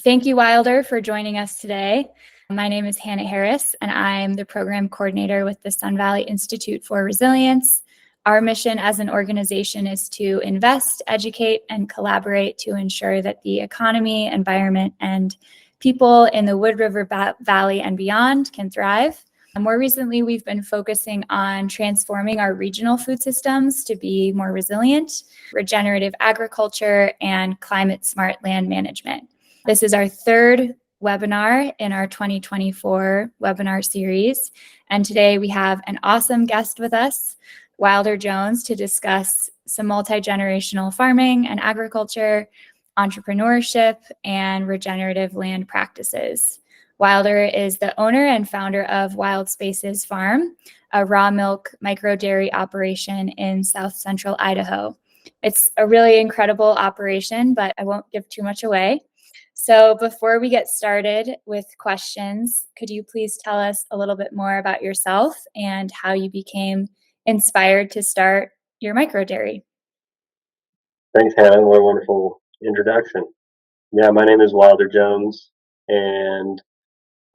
Thank you, Wilder, for joining us today. My name is Hannah Harris, and I'm the program coordinator with the Sun Valley Institute for Resilience. Our mission as an organization is to invest, educate, and collaborate to ensure that the economy, environment, and people in the Wood River Valley and beyond can thrive. More recently, we've been focusing on transforming our regional food systems to be more resilient, regenerative agriculture, and climate-smart land management. This is our third webinar in our 2024 webinar series, and today we have an awesome guest with us, Wilder Jones, to discuss some multi-generational farming and agriculture, entrepreneurship, and regenerative land practices. Wilder is the owner and founder of Wild Spaces Farm, a raw milk micro dairy operation in South Central Idaho. It's a really incredible operation, but I won't give too much away. So before we get started with questions, could you please tell us a little bit more about yourself and how you became inspired to start your micro dairy? Thanks, Hannah. What a wonderful introduction. Yeah, my name is Wilder Jones, and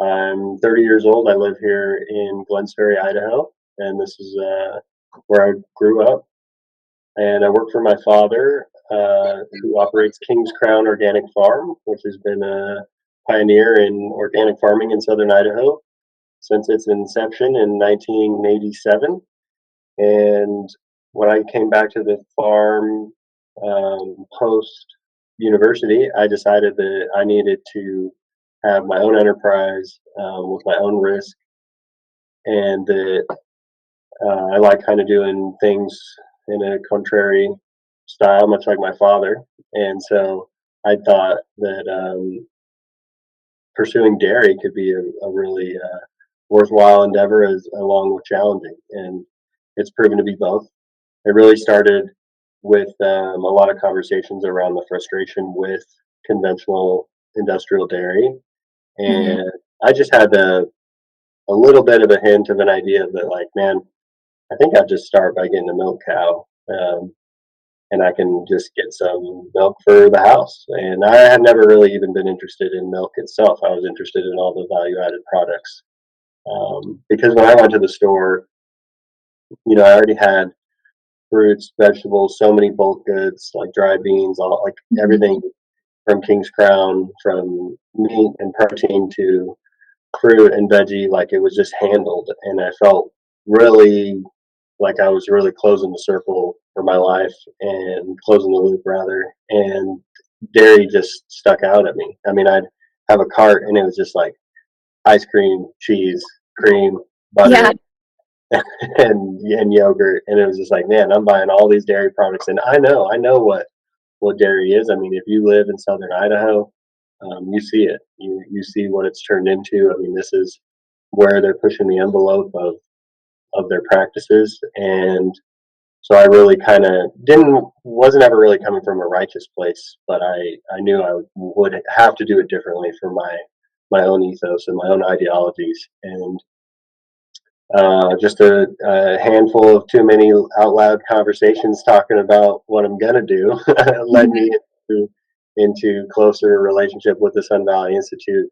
I'm 30 years old. I live here in Glen Ferry, Idaho, and this is where I grew up. And I work for my father, who operates King's Crown Organic Farm, which has been a pioneer in organic farming in southern Idaho since its inception in 1987. And when I came back to the farm post university, I decided that I needed to have my own enterprise with my own risk, and that I like kind of doing things in a contrary style, much like my father. And so I thought that pursuing dairy could be a really worthwhile endeavor, along with challenging, and it's proven to be both. It really started with a lot of conversations around the frustration with conventional industrial dairy. And I just had a little bit of a hint of an idea that, like, man, I think I'd just start by getting a milk cow, and I can just get some milk for the house. And I had never really even been interested in milk itself. I was interested in all the value added products. Because when I went to the store, I already had fruits, vegetables, so many bulk goods like dry beans, all like everything from King's Crown, from meat and protein to fruit and veggie, like it was just handled, and I felt really like I was really closing the circle for my life and closing the loop rather. And dairy just stuck out at me. I mean, I'd have a cart and it was just like ice cream, cheese, cream, butter, Yeah. and yogurt, and it was just like, man, I'm buying all these dairy products, and I know what dairy is. I mean, if you live in southern Idaho, you see it. You see what it's turned into. I mean, this is where they're pushing the envelope of their practices, and so I really kind of wasn't ever really coming from a righteous place, but I knew I would have to do it differently for my own ethos and my own ideologies. And just a handful of too many out loud conversations talking about what I'm gonna do led me into closer relationship with the Sun Valley Institute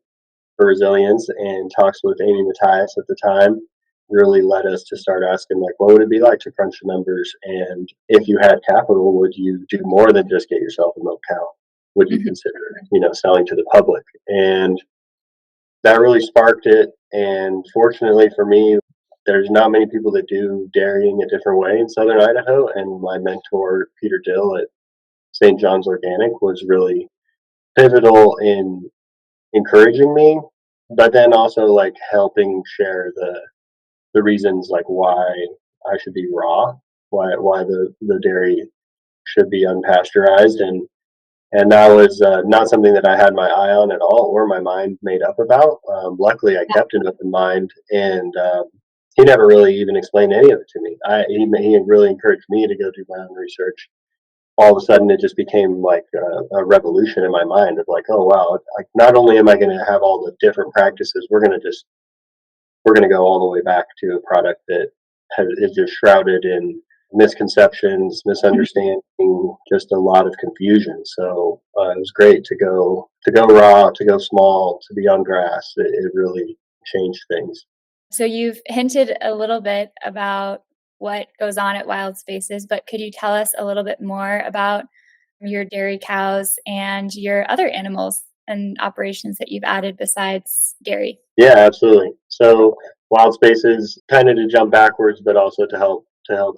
for Resilience, and talks with Amy Matthias at the time really led us to start asking, like, what would it be like to crunch the numbers, and if you had capital, would you do more than just get yourself a milk cow? Would you consider selling to the public? And that really sparked it. And fortunately for me, there's not many people that do dairying a different way in southern Idaho, and my mentor Peter Dill at St. John's Organic was really pivotal in encouraging me, but then also like helping share the reasons, like why I should be raw, why the dairy should be unpasteurized. And that was not something that I had my eye on at all, or my mind made up about. Luckily, I kept an open mind, and he never really even explained any of it to me. He really encouraged me to go do my own research. All of a sudden, it just became like a revolution in my mind of like, oh wow, like not only am I going to have all the different practices, we're going to go all the way back to a product that is just shrouded in misconceptions, misunderstanding, just a lot of confusion. So it was great to go raw, to go small, to be on grass. It really changed things. So you've hinted a little bit about what goes on at Wild Spaces, but could you tell us a little bit more about your dairy cows and your other animals and operations that you've added besides dairy? Yeah, absolutely. So Wild Spaces, kind of to jump backwards, but also to help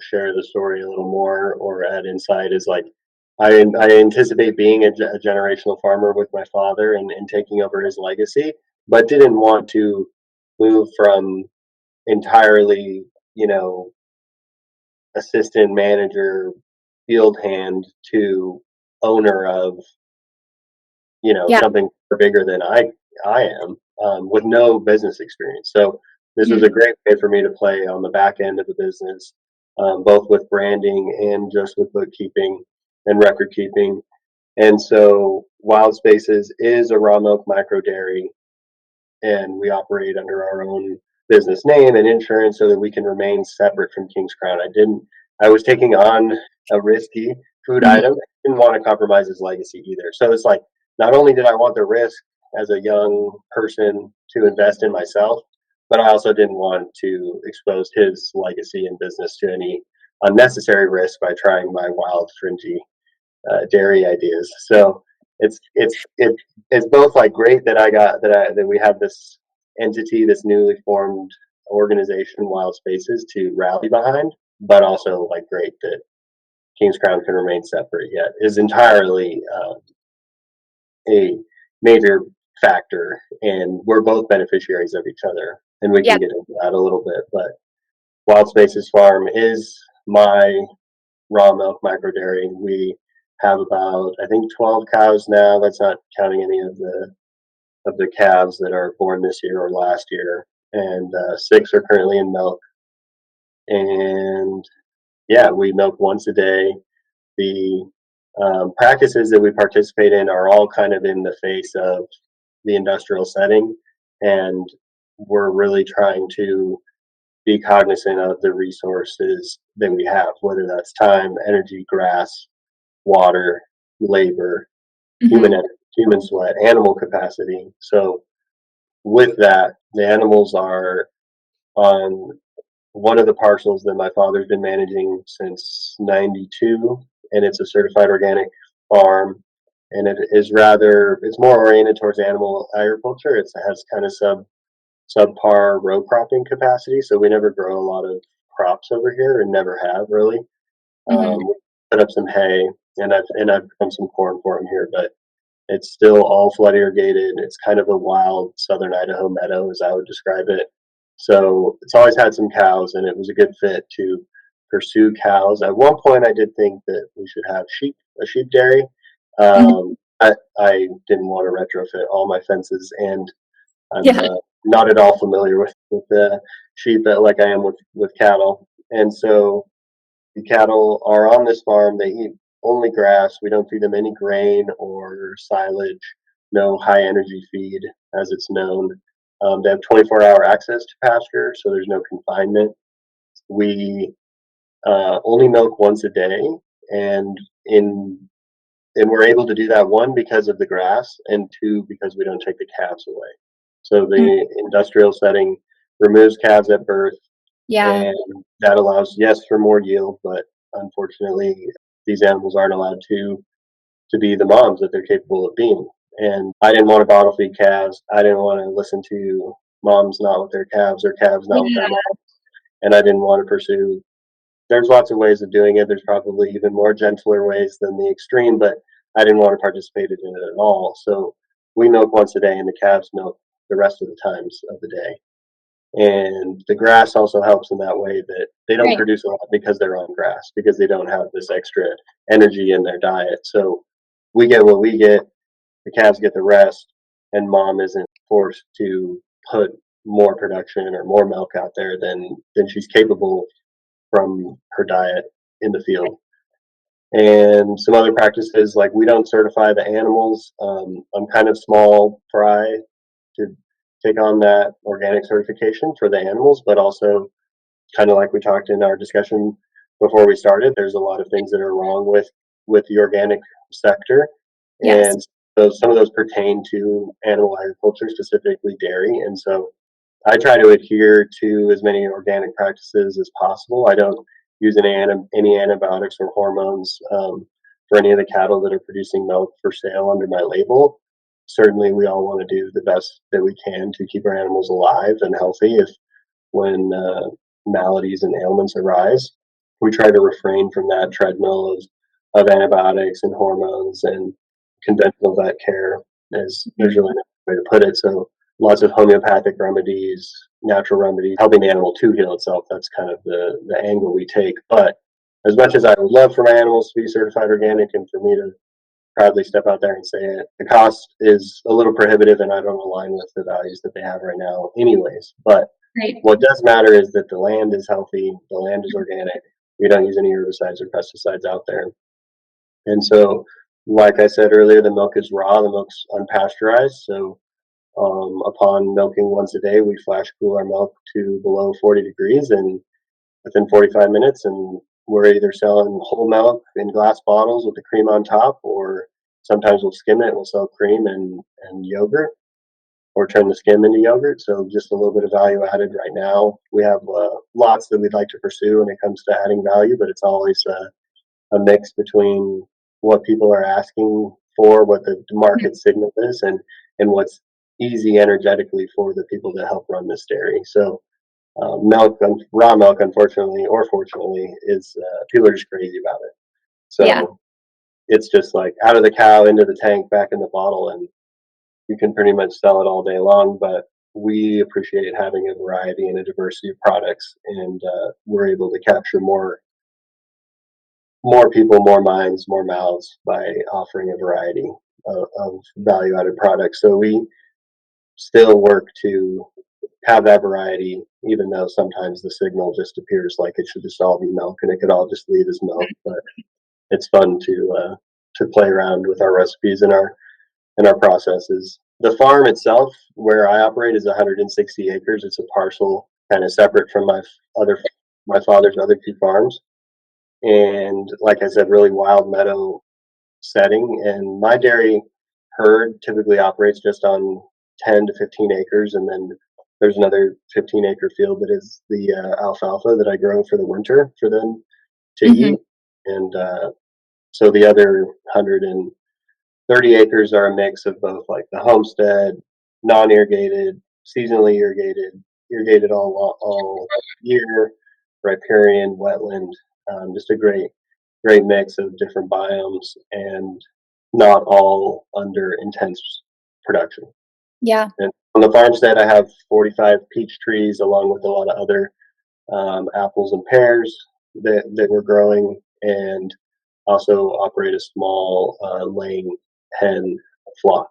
share the story a little more or add insight is like I anticipate being a generational farmer with my father and taking over his legacy, but didn't want to move from entirely, assistant manager, field hand to owner of Yeah. something bigger than I am, with no business experience. So this was Mhm. a great way for me to play on the back end of the business, both with branding and just with bookkeeping and record keeping. And so Wild Spaces is a raw milk micro dairy, and we operate under our own business name and insurance so that we can remain separate from King's Crown. I was taking on a risky food Mhm. item. I didn't want to compromise his legacy either. So it's like, not only did I want the risk as a young person to invest in myself, but I also didn't want to expose his legacy and business to any unnecessary risk by trying my wild, fringy dairy ideas. So it's both like great that that we have this entity, this newly formed organization, Wild Spaces, to rally behind, but also like great that King's Crown can remain separate. Yet is entirely a major factor, and we're both beneficiaries of each other, and we Yeah. can get into that a little bit. But Wild Spaces Farm is my raw milk micro dairy. We have about I think 12 cows now. That's not counting any of the calves that are born this year or last year, and six are currently in milk. And yeah, we milk once a day. The practices that we participate in are all kind of in the face of the industrial setting, and we're really trying to be cognizant of the resources that we have, whether that's time, energy, grass, water, labor, Mhm. human sweat, animal capacity. So with that, the animals are on one of the parcels that my father's been managing since '92, and it's a certified organic farm. And it's more oriented towards animal agriculture. It has kind of subpar row cropping capacity, so we never grow a lot of crops over here and never have really. Mhm. We put up some hay, and I've grown some corn for him here, but it's still all flood irrigated. It's kind of a wild southern Idaho meadow, as I would describe it. So it's always had some cows, and it was a good fit to pursue cows. At one point, I did think that we should have a sheep dairy. Mhm. I didn't want to retrofit all my fences, and I'm Yeah. not at all familiar with the sheep like I am with cattle. And so the cattle are on this farm. They eat only grass. We don't feed them any grain or silage, no high energy feed, as it's known. They have 24-hour access to pasture, so there's no confinement. We only milk once a day, and in and we're able to do that, one, because of the grass, and two, because we don't take the calves away. So Mm. the industrial setting removes calves at birth, Yeah. and that allows, yes, for more yield, but unfortunately, these animals aren't allowed to be the moms that they're capable of being. And I didn't want to bottle feed calves. I didn't want to listen to moms not with their calves or calves not with their Yeah. moms. And I didn't want to pursue. There's lots of ways of doing it. There's probably even more gentler ways than the extreme, but I didn't want to participate in it at all. So we milk once a day, and the calves milk the rest of the times of the day. And the grass also helps in that way that they don't Right. produce a lot because they're on grass, because they don't have this extra energy in their diet. So we get what we get, the calves get the rest, and mom isn't forced to put more production or more milk out there than she's capable from her diet in the field. And some other practices, like we don't certify the animals. I'm kind of small fry to take on that organic certification for the animals, but also kind of like we talked in our discussion, before we started. There's a lot of things that are wrong with the organic sector, Yes. and some of those pertain to animal agriculture, specifically dairy. And so I try to adhere to as many organic practices as possible. I don't use any antibiotics or hormones for any of the cattle that are producing milk for sale under my label. Certainly, we all want to do the best that we can to keep our animals alive and healthy. If when maladies and ailments arise, we try to refrain from that treadmill of antibiotics and hormones and conventional vet care, as there's Mhm. really no way to put it. So lots of homeopathic remedies, natural remedies, helping the animal to heal itself. That's kind of the angle we take. But as much as I would love for my animals to be certified organic and for me to proudly step out there and say it, the cost is a little prohibitive and I don't align with the values that they have right now, anyways. But Great. what does matter is that the land is healthy, the land is organic. We don't use any herbicides or pesticides out there. And so, like I said earlier, the milk is raw, the milk's unpasteurized. So upon milking once a day, we flash cool our milk to below 40 degrees and within 45 minutes. And we're either selling whole milk in glass bottles with the cream on top, or sometimes we'll skim it. We'll sell cream and yogurt, or turn the skim into yogurt. So just a little bit of value added right now. We have lots that we'd like to pursue when it comes to adding value, but it's always a mix between what people are asking for, what the market signal is, and what's easy energetically for the people that help run this dairy. So milk, raw milk, unfortunately or fortunately, is people are just crazy about it. Yeah. So it's just like out of the cow into the tank, back in the bottle, and you can pretty much sell it all day long. But we appreciate having a variety and a diversity of products, and we're able to capture more people, more minds, more mouths by offering a variety of value added products. So we still work to have that variety, even though sometimes the signal just appears like it should just all be milk and it could all just leave as milk. But it's fun to play around with our recipes and our processes. The farm itself, where I operate, is 160 acres. It's a parcel kind of separate from other my father's other two farms, and like I said, really wild meadow setting. And my dairy herd typically operates just on 10 to 15 acres, and then there's another 15-acre field that is the alfalfa that I grow for the winter for them to Hmm. eat. And so the other 130 acres are a mix of both like the homestead, non-irrigated, seasonally irrigated, irrigated all year, riparian, wetland, just a great mix of different biomes and not all under intense production. Yeah. And on the farmstead, I have 45 peach trees along with a lot of other apples and pears that we're growing, and also operate a small laying hen flock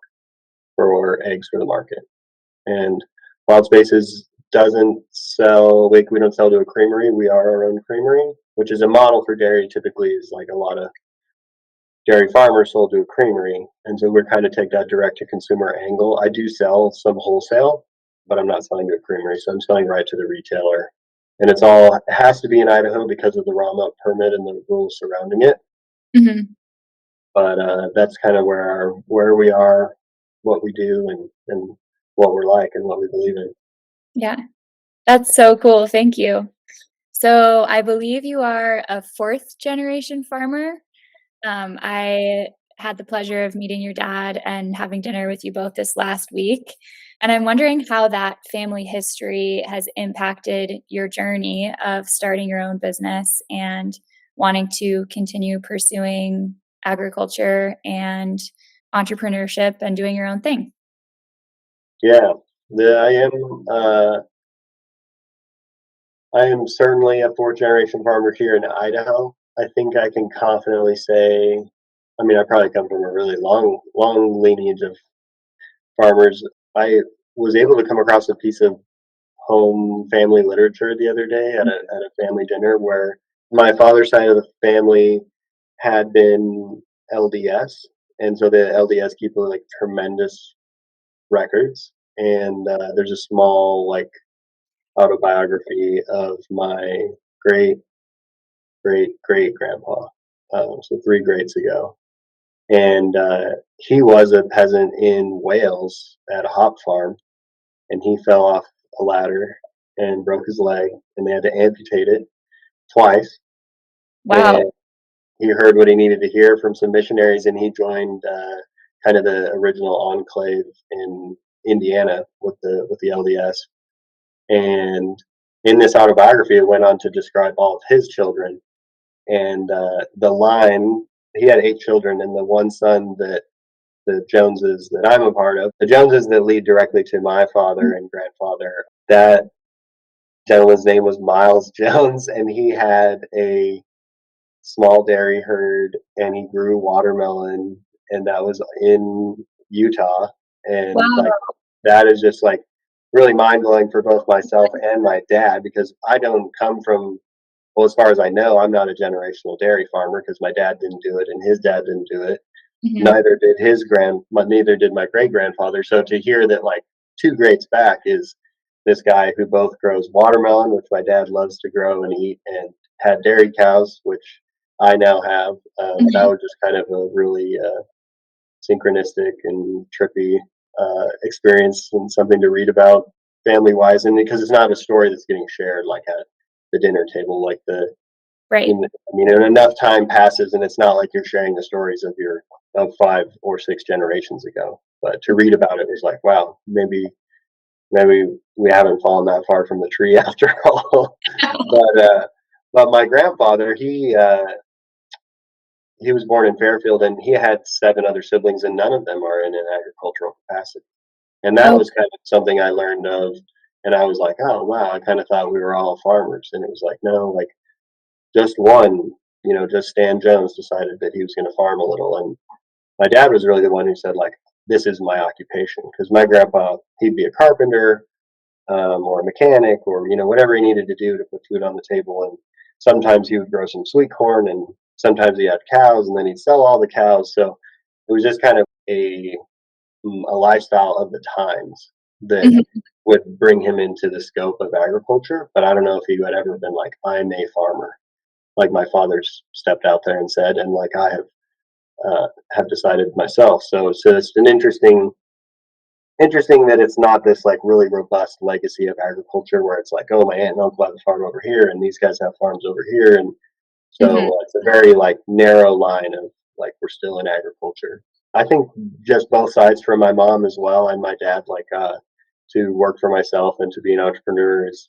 for eggs for the market. And Wild Spaces doesn't sell, we don't sell to a creamery. We are our own creamery, which is a model for dairy. Typically is like a lot of dairy farmers sold to a creamery. And so we're kind of take that direct to consumer angle. I do sell some wholesale, but I'm not selling to a creamery. So I'm selling right to the retailer. And it has to be in Idaho because of the raw milk permit and the rules surrounding it. Hmm. But that's kind of where we are, what we do, and what we're like and what we believe in. Yeah. That's so cool. Thank you. So I believe you are a fourth generation farmer. I had the pleasure of meeting your dad and having dinner with you both this last week. And I'm wondering how that family history has impacted your journey of starting your own business and wanting to continue pursuing agriculture and entrepreneurship and doing your own thing. Yeah, I am certainly a fourth generation farmer here in Idaho. I think I can confidently say, I mean, I probably come from a really long lineage of farmers. I was able to come across a piece of home family literature the other day at a family dinner where my father's side of the family had been LDS, and so the LDS keep like tremendous records. And there's a small like autobiography of my great great grandpa. So three greats ago. And he was a peasant in Wales at a hop farm, and he fell off a ladder and broke his leg, and they had to amputate it twice. Wow. And he heard what he needed to hear from some missionaries, and he joined kind of the original enclave in Indiana with the LDS. And in this autobiography, it went on to describe all of his children. And the line, he had eight children, and the one son that the Joneses that I'm a part of, the Joneses that lead directly to my father and grandfather, that gentleman's name was Miles Jones, and he had a small dairy herd, and he grew watermelon, and that was in Utah. And like Wow. that is just like really mind blowing for both myself and my dad, because I don't come from, well, as far as I know, I'm not a generational dairy farmer because my dad didn't do it and his dad didn't do it. Hmm. Neither did neither did my great grandfather. So to hear that like two greats back is this guy who both grows watermelon, which my dad loves to grow and eat, and had dairy cows, which I now have. That Hmm. was just kind of a really synchronistic and trippy experience, and something to read about family wise. And because it's not a story that's getting shared like at the dinner table, like the Right. I mean, and enough time passes, and it's not like you're sharing the stories of your of five or six generations ago. But to read about it was like, wow, maybe we haven't fallen that far from the tree after all. But my grandfather, he was born in Fairfield, and he had seven other siblings, and none of them are in an agricultural capacity. And that Oh. was kind of something I learned of, and I was like, oh wow, I kind of thought we were all farmers, and it was like, no, like just one, just Stan Jones decided that he was going to farm a little. And my dad was really the one who said, like, this is my occupation. Because my grandpa, he'd be a carpenter or a mechanic or, whatever he needed to do to put food on the table. And sometimes he would grow some sweet corn, and sometimes he had cows, and then he'd sell all the cows. So it was just kind of a lifestyle of the times that Mhm. would bring him into the scope of agriculture. But I don't know if he had ever been like, I'm a farmer, like my father's stepped out there and said, and like I have decided myself. So it's an interesting that it's not this like really robust legacy of agriculture where it's like, oh, my aunt and uncle have a farm over here, and these guys have farms over here, and so Mhm. it's a very like narrow line of like we're still in agriculture. I think just both sides from my mom as well and my dad, like to work for myself and to be an entrepreneur is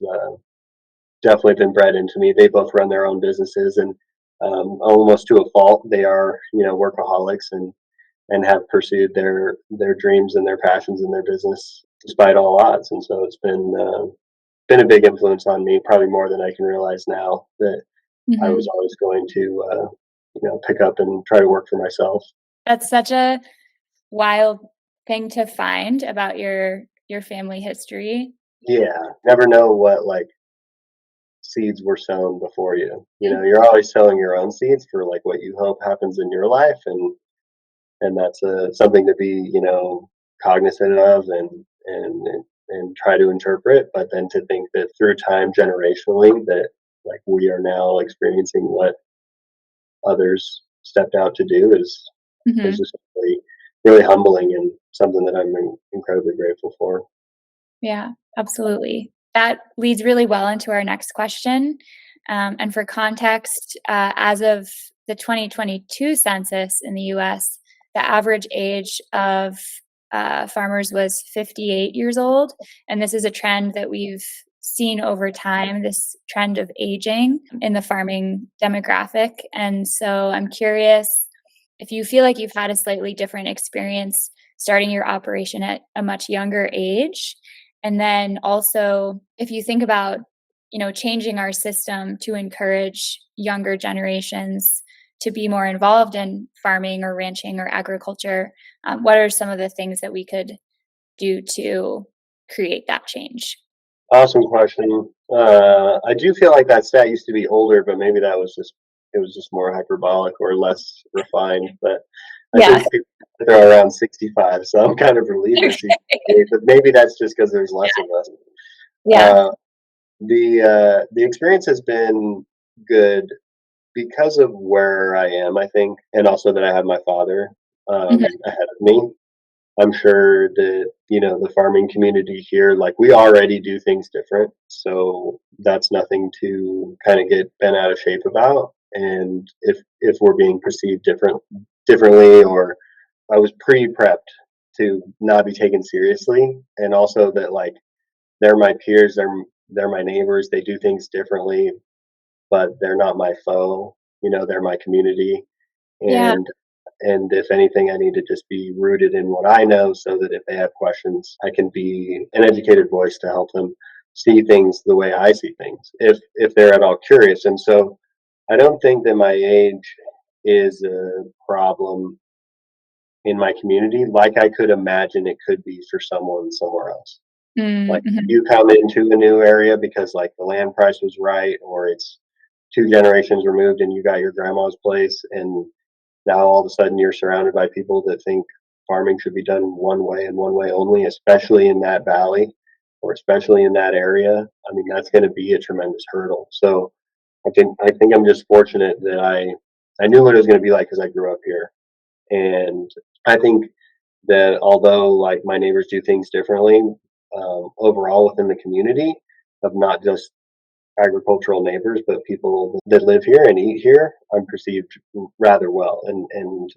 definitely been bred into me. They both run their own businesses, and almost to a fault, they are workaholics and have pursued their dreams and their passions in their business despite all odds. And so it's been a big influence on me, probably more than I can realize now. That I was Mhm. always going to pick up and try to work for myself. That's such a wild thing to find about your family history. Yeah, never know what like seeds were sown before you. Mhm. You're always sowing your own seeds for like what you hope happens in your life, and that's something to be cognizant of and try to interpret. But then to think that through time, generationally, that like we are now experiencing what others stepped out to do is Mhm. just really humbling, and something that I'm incredibly grateful for. Yeah, absolutely. That leads really well into our next question. And for context, as of the 2022 census in the US, the average age of farmers was 58 years old. And this is a trend that we've seen over time, this trend of aging in the farming demographic. And so I'm curious if you feel like you've had a slightly different experience starting your operation at a much younger age, and then also, if you think about, changing our system to encourage younger generations to be more involved in farming or ranching or agriculture, what are some of the things that we could do to create that change? Awesome question. I do feel like that stat used to be older, but maybe that was just it was just more hyperbolic or less refined. But I Yeah. think people throw around 65, so I'm kind of relieved to see 58. But maybe that's just because there's less of us. Yeah. Uh, the experience has been good because of where I am, I think, and also that I have my father Mhm. ahead of me. I'm sure that, the farming community here, like we already do things different. So that's nothing to kind of get bent out of shape about. And if we're being perceived differently, or I was pre-prepped to not be taken seriously, and also that like they're my peers, they're my neighbors, they do things differently, but they're not my foe. They're my community, Yeah. and if anything, I need to just be rooted in what I know so that if they have questions, I can be an educated voice to help them see things the way I see things, if they're at all curious. And so I don't think that my age is a problem in my community like I could imagine it could be for someone somewhere else. Like Mhm. you come into a new area because like the land price was right, or it's two generations removed and you got your grandma's place, and now all of a sudden you're surrounded by people that think farming should be done one way and one way only, especially in that valley or especially in that area. I mean, that's going to be a tremendous hurdle. So I think I'm just fortunate that I knew what it was going to be like because I grew up here, and I think that although like my neighbors do things differently, overall within the community of not just agricultural neighbors, but people that live here and eat here, I'm perceived rather well, and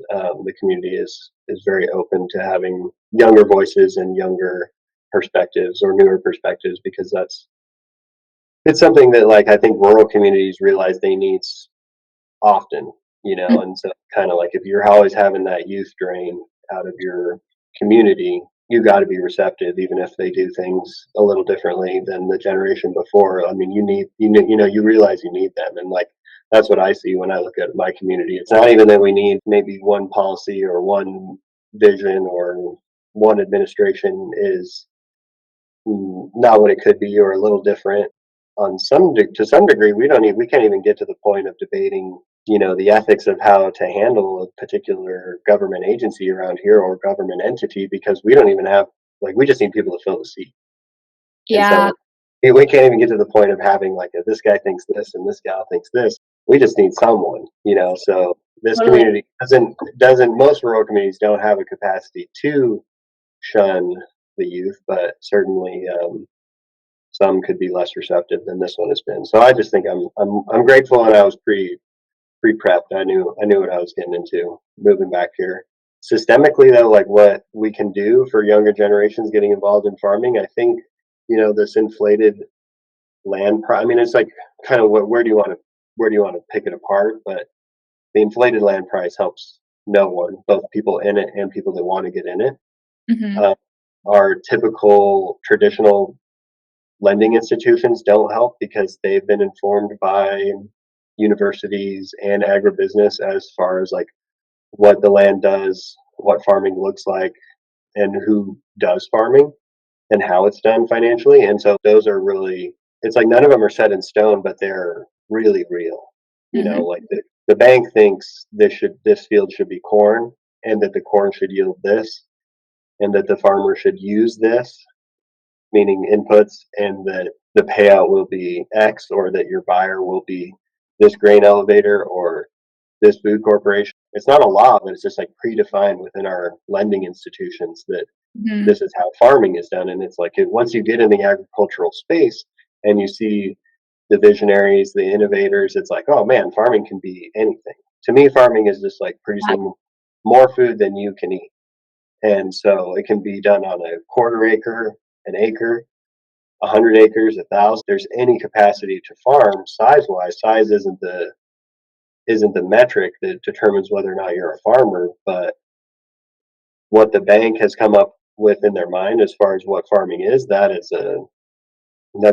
the community is very open to having younger voices and younger perspectives or newer perspectives, because it's something that like I think rural communities realize they need often, and so kind of like if you're always having that youth drain out of your community, you got to be receptive, even if they do things a little differently than the generation before. I mean, you realize you need them, and like that's what I see when I look at my community. It's not even that we need maybe one policy or one vision or one administration is not what it could be, or a little different on to some degree. We can't even get to the point of debating the ethics of how to handle a particular government agency around here or government entity, because we don't even have, like, we just need people to fill the seat. And Yeah, so we can't even get to the point of having like this guy thinks this and this gal thinks this. We just need someone, so this totally. community doesn't most rural communities don't have a capacity to shun the youth, but certainly some could be less receptive than this one has been. So I just think I'm grateful, and I was pre-prepped. I knew what I was getting into moving back here. Systemically though, like what we can do for younger generations getting involved in farming, I think this inflated land price. I mean, it's like kind of where do you want to pick it apart? But the inflated land price helps no one, both people in it and people that want to get in it. Mhm. Uh, our typical traditional lending institutions don't help because they've been informed by universities and agribusiness as far as like what the land does, what farming looks like, and who does farming and how it's done financially. And so those are really, it's like none of them are set in stone, but they're really real. Mhm. Like the bank thinks this field should be corn, and that the corn should yield this, and that the farmer should use this, meaning inputs, and that the payout will be X, or that your buyer will be this grain elevator or this food corporation. It's not a law, but it's just like predefined within our lending institutions that Mhm. this is how farming is done. And it's like once you get in the agricultural space and you see the visionaries, the innovators, it's like, oh man, farming can be anything. To me, farming is just like Yeah. producing more food than you can eat. And so it can be done on a quarter acre, an acre, 100 acres, 1,000. There's any capacity to farm size wise. Size isn't the metric that determines whether or not you're a farmer, but what the bank has come up with in their mind as far as what farming is, that's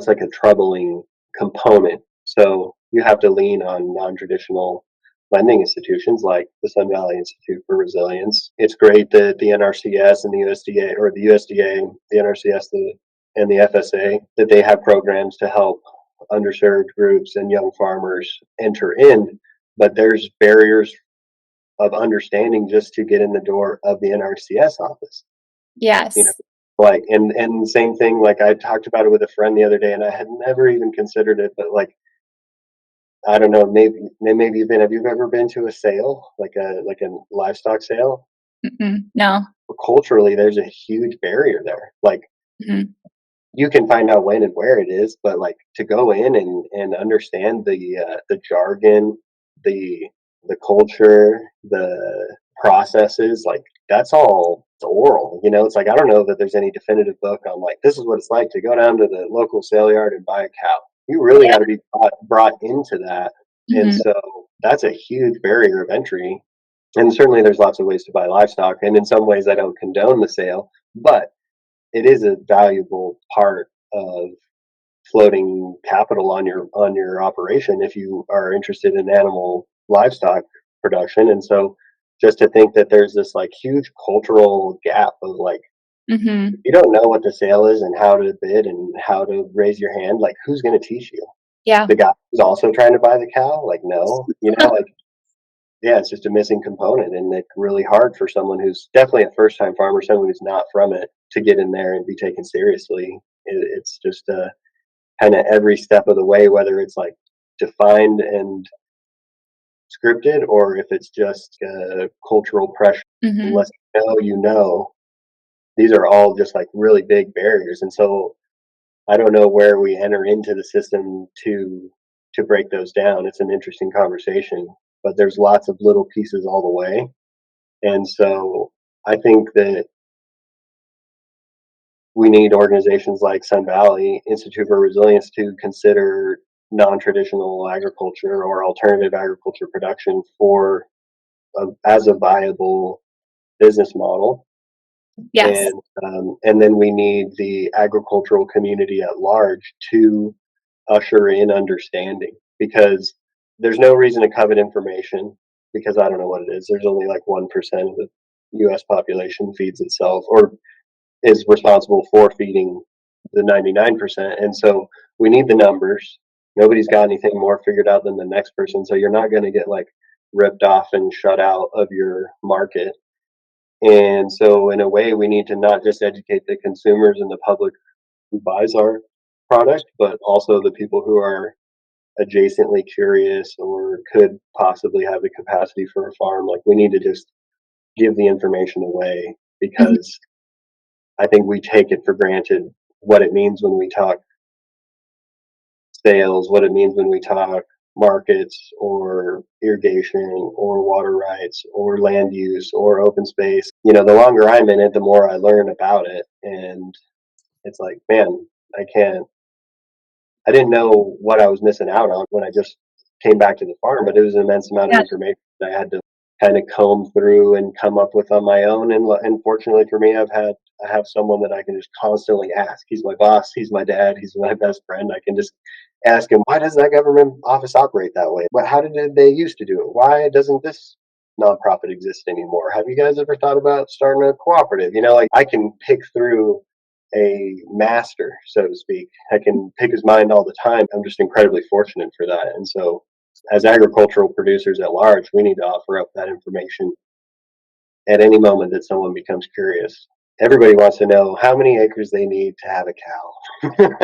like a troubling component. So you have to lean on non-traditional lending institutions like the Sun Valley Institute for Resilience. It's great that the NRCS and the USDA, or the USDA, the NRCS, and the FSA, that they have programs to help underserved groups and young farmers enter in. But there's barriers of understanding just to get in the door of the NRCS office. You know, Yes. like, and same thing. Like I talked about it with a friend the other day, and I had never even considered it, but like I don't know, maybe have you ever been to a sale, like a livestock sale? No. Well, culturally, there's a huge barrier there. Like, Hmm. you can find out when and where it is, but like to go in and understand the jargon, the the culture, the processes, like that's all it's oral. It's like I don't know that there's any definitive book on like this is what it's like to go down to the local sale yard and buy a cow. You really Yeah. got to be brought into that, and Hmm. so that's a huge barrier of entry. And certainly, there's lots of ways to buy livestock, and in some ways, I don't condone the sale, but it is a valuable part of floating capital on your operation if you are interested in animal livestock production. And so just to think that there's this like huge cultural gap of like Hmm. if you don't know what the sale is and how to bid and how to raise your hand, like who's going to teach you? Yeah. The guy who's also trying to buy the cow? Like no, like yeah, it's just a missing component, and it's really hard for someone who's definitely a first-time farmer, someone who's not from it, to get in there and be taken seriously. It's just kind of every step of the way, whether it's like defined and scripted, or if it's just cultural pressure. Hmm. Unless you know, these are all just like really big barriers, and so I don't know where we enter into the system to break those down. It's an interesting conversation, but there's lots of little pieces all the way. And so I think that we need organizations like Sun Valley Institute for Resilience to consider non-traditional agriculture or alternative agriculture production as a viable business model. Yes. And then we need the agricultural community at large to usher in understanding, because there's no reason to covet information, because I don't know what it is. There's only like 1% of the US population feeds itself or is responsible for feeding the 99%. And so we need the numbers. Nobody's got anything more figured out than the next person. So you're not going to get like ripped off and shut out of your market. And so, in a way, we need to not just educate the consumers and the public who buys our product, but also the people who are adjacently curious or could possibly have the capacity for a farm. Like, we need to just give the information away, Hmm. because I think we take it for granted what it means when we talk sales, what it means when we talk markets or irrigation or water rights or land use or open space. The longer I'm in it, the more I learn about it. And it's like, man, I can't, I didn't know what I was missing out on when I just came back to the farm, but it was an immense amount of Yeah. information I had to kind of comb through and come up with on my own. And fortunately for me, I have someone that I can just constantly ask. He's my boss. He's my dad. He's my best friend. I can just ask him, why does that government office operate that way? But how did they used to do it? Why doesn't this nonprofit exist anymore? Have you guys ever thought about starting a cooperative? Like I can pick through a master, so to speak. I can pick his mind all the time. I'm just incredibly fortunate for that. And so, as agricultural producers at large, we need to offer up that information at any moment that someone becomes curious. Everybody wants to know how many acres they need to have a cow.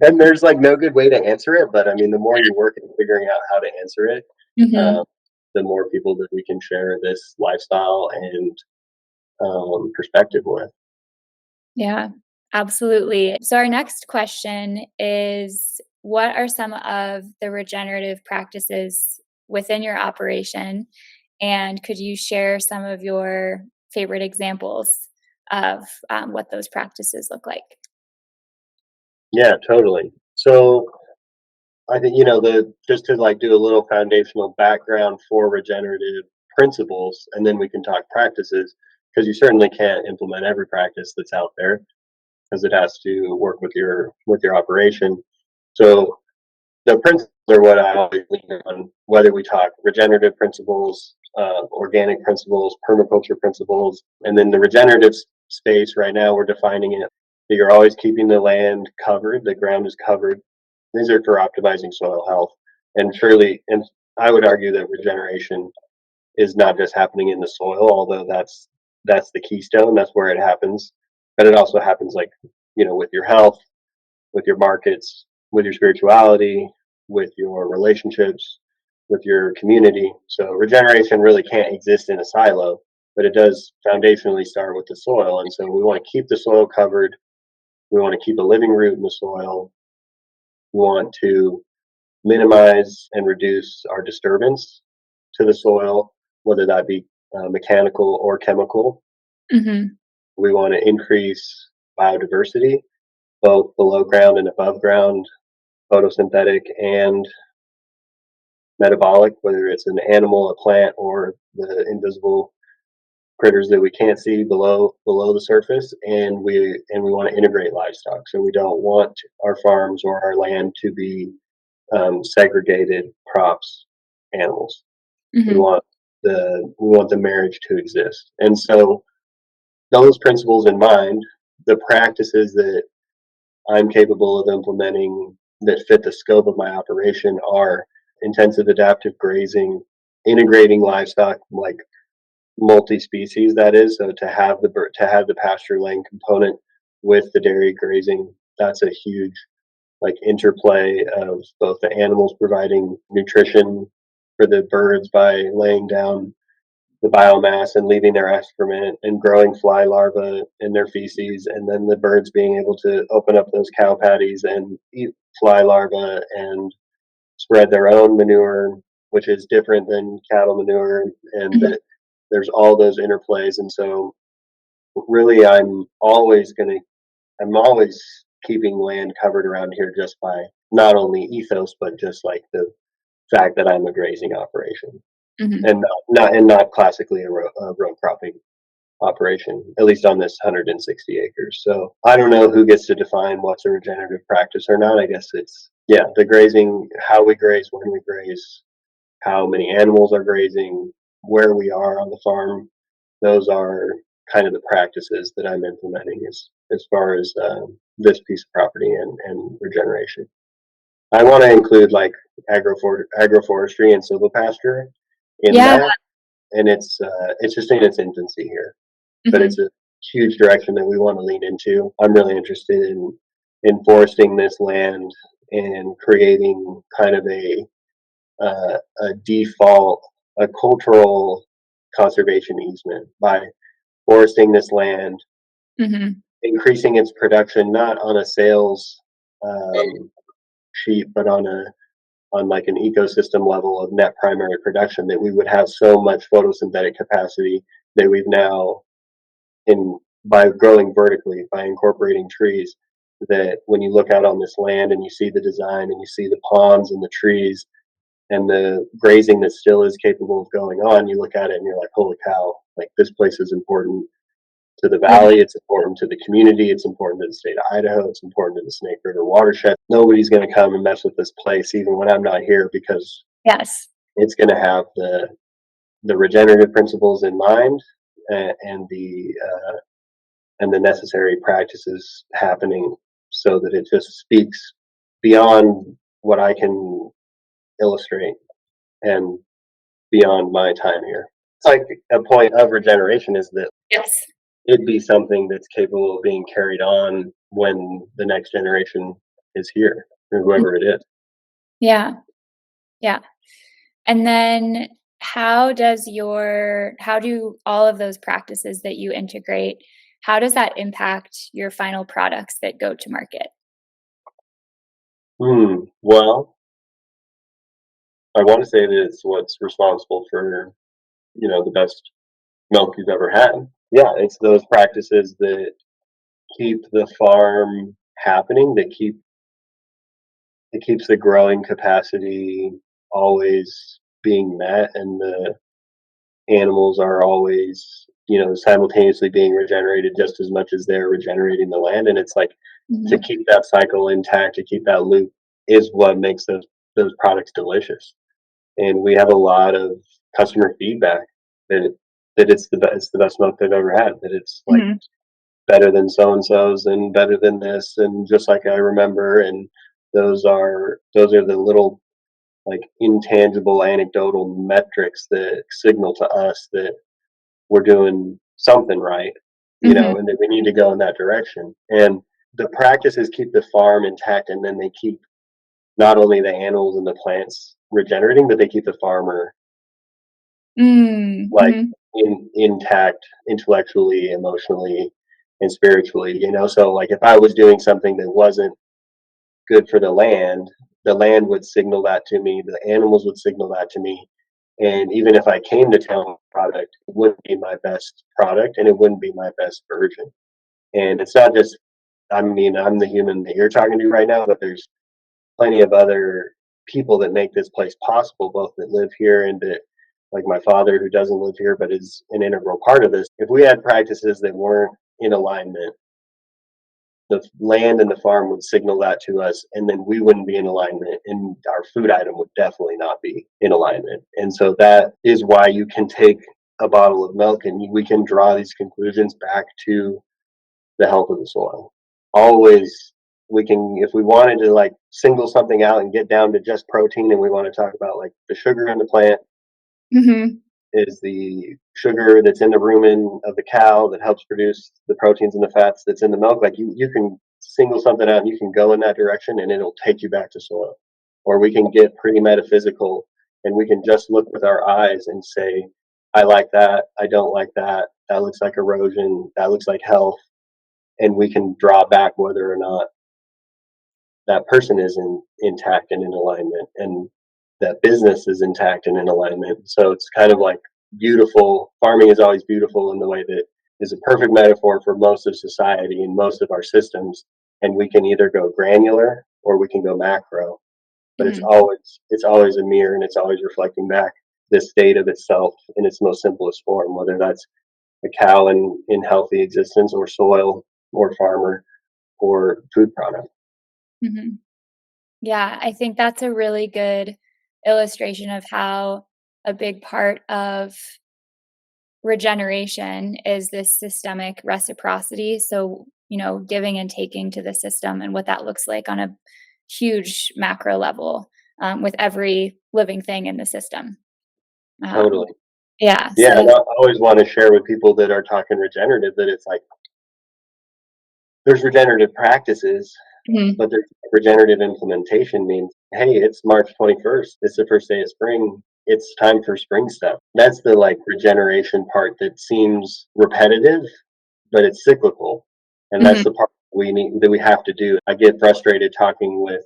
And there's like no good way to answer it. But I mean, the more you work at figuring out how to answer it, Hmm. uh, the more people that we can share this lifestyle and perspective with. Yeah, absolutely. So, our next question is, what are some of the regenerative practices within your operation? And could you share some of your favorite examples of what those practices look like? Yeah, totally. So I think the just to like do a little foundational background for regenerative principles, and then we can talk practices, because you certainly can't implement every practice that's out there, because it has to work with your operation. So the principles are what I always lean on, whether we talk regenerative principles, organic principles, permaculture principles, and then the regenerative space. Right now, we're defining it that you're always keeping the land covered, the ground is covered. These are for optimizing soil health, and surely, and I would argue that regeneration is not just happening in the soil, although that's the keystone. That's where it happens, but it also happens like with your health, with your markets, with your spirituality, with your relationships, with your community. So regeneration really can't exist in a silo, but it does foundationally start with the soil. And so we want to keep the soil covered. We want to keep a living root in the soil. We want to minimize and reduce our disturbance to the soil, whether that be mechanical or chemical. Mm-hmm. We want to increase biodiversity, both below ground and above ground, photosynthetic and metabolic, whether it's an animal, a plant, or the invisible critters that we can't see below the surface. And we want to integrate livestock, so we don't want our farms or our land to be segregated crops, animals. We Mm-hmm. want the marriage to exist. And so those principles in mind, the practices that I'm capable of implementing that fit the scope of my operation are intensive adaptive grazing, integrating livestock like multi-species, that is, so to have the pasture laying component with the dairy grazing. That's a huge like interplay of both the animals providing nutrition for the birds by laying down the biomass and leaving their excrement and growing fly larvae in their feces, and then the birds being able to open up those cow patties and eat fly larvae and spread their own manure, which is different than cattle manure, and Mm-hmm. that there's all those interplays. And so really I'm always keeping land covered around here just by not only ethos but just like the fact that I'm a grazing operation, Mm-hmm. and not classically a row cropping operation, at least on this 160 acres. So I don't know who gets to define what's a regenerative practice or not. I guess it's, yeah, the grazing, how we graze, when we graze, how many animals are grazing, where we are on the farm. Those are kind of the practices that I'm implementing as far as this piece of property and regeneration. I want to include like agroforestry and silvopasture in Yeah. that, and it's just in its infancy here, but Mm-hmm. it's a huge direction that we want to lean into. I'm really interested in foresting this land and creating kind of a default, a cultural conservation easement by foresting this land, Mm-hmm. increasing its production not on a sales sheet, but on like an ecosystem level of net primary production, that we would have so much photosynthetic capacity that we've now in by growing vertically, by incorporating trees, that when you look out on this land and you see the design and you see the ponds and the trees and the grazing that still is capable of going on, you look at it and you're like, holy cow, like this place is important to the Yeah. valley, it's important to the community, it's important to the state of Idaho, it's important to the Snake River watershed. Nobody's going to come and mess with this place, even when I'm not here, because Yes. it's going to have the regenerative principles in mind, and the necessary practices happening, so that it just speaks beyond what I can illustrate and beyond my time here. It's like a point of regeneration is that Yes. it be something that's capable of being carried on when the next generation is here, or whoever it is. Yeah. Yeah. And then how do all of those practices that you integrate, how does that impact your final products that go to market? Well, I want to say that it's what's responsible for, the best milk you've ever had. Yeah, it's those practices that keep the farm happening, it keeps the growing capacity always being met, and the animals are always, simultaneously being regenerated just as much as they're regenerating the land. And it's like, to Mhm. keep that cycle intact, to keep that loop, is what makes those products delicious. And we have a lot of customer feedback that it's the best milk they've ever had. That it's like Mhm. better than so and so's and better than this, and just like I remember. And those are the little like intangible anecdotal metrics that signal to us that we're doing something right, Mhm. and that we need to go in that direction. And the practices keep the farm intact, and then they keep not only the animals and the plants regenerating, but they keep the farmer Mm, like mhm, intact intellectually, emotionally, and spiritually. So like if I was doing something that wasn't good for the land would signal that to me, the animals would signal that to me. And even if I came to town with a product, it wouldn't be my best product and it wouldn't be my best version. And it's not just, I mean, I'm the human that you're talking to right now, but there's plenty of other people that make this place possible, both that live here and that, like my father, who doesn't live here but is an integral part of this. If we had practices that weren't in alignment, the land and the farm would signal that to us, and then we wouldn't be in alignment, and our food item would definitely not be in alignment. And so that is why you can take a bottle of milk and we can draw these conclusions back to the health of the soil. Always, we can, if we wanted to like single something out and get down to just protein, and we want to talk about like the sugar in the plant mhm, is the sugar that's in the rumen of the cow that helps produce the proteins and the fats that's in the milk. Like you can single something out and you can go in that direction and it'll take you back to soil. Or we can get pretty metaphysical and we can just look with our eyes and say, I like that, I don't like that, that looks like erosion, that looks like health, and we can draw back whether or not that person is intact and in alignment, and that business is intact and in alignment. So it's kind of like beautiful. Farming is always beautiful in the way that is a perfect metaphor for most of society and most of our systems. And we can either go granular or we can go macro, but it's mhm, always a mirror and it's always reflecting back the state of itself in its most simplest form, whether that's a cow in healthy existence or soil or farmer or food product. mhm. Yeah, I think that's a really good illustration of how a big part of regeneration is this systemic reciprocity. So, giving and taking to the system and what that looks like on a huge macro level, with every living thing in the system. Um, Totally. yeah. Yeah, So and that's, I always want to share with people that are talking regenerative that it's like there's regenerative practices, mhm, but there's regenerative implementation means, hey, it's March 21st. It's the first day of spring. It's time for spring stuff. That's the like regeneration part that seems repetitive, but it's cyclical. And that's mhm, the part we have to do. I get frustrated talking with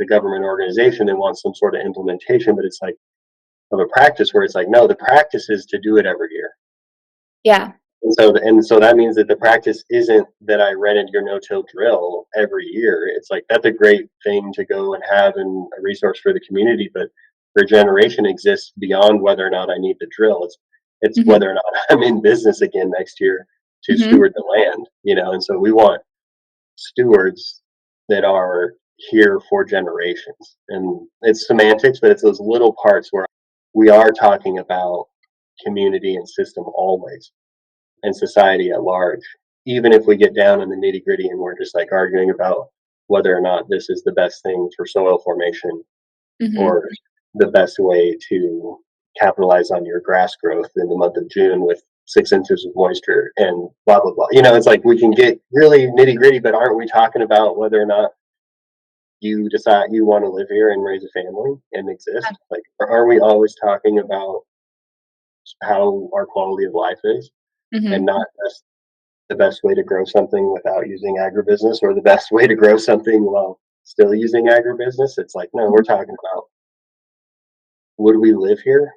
a government organization that wants some sort of implementation, but it's like of a practice where it's like, no, the practice is to do it every year. yeah. And so that means that the practice isn't that I rented your no-till drill every year. It's like that's a great thing to go and have and a resource for the community, but regeneration exists beyond whether or not I need the drill. It's Mhm, whether or not I'm in business again next year to mhm, steward the land. And so we want stewards that are here for generations. And it's semantics, but it's those little parts where we are talking about community and system always and society at large. Even if we get down in the nitty gritty and we're just like arguing about whether or not this is the best thing for soil formation mhm, or the best way to capitalize on your grass growth in the month of June with 6 inches of moisture and blah blah blah. It's like we can get really nitty gritty, but aren't we talking about whether or not you decide you want to live here and raise a family and exist? Like, are we always talking about how our quality of life is and mhm, not just the best way to grow something without using agribusiness or the best way to grow something while still using agribusiness? It's like, no, we're mhm. talking about would we live here?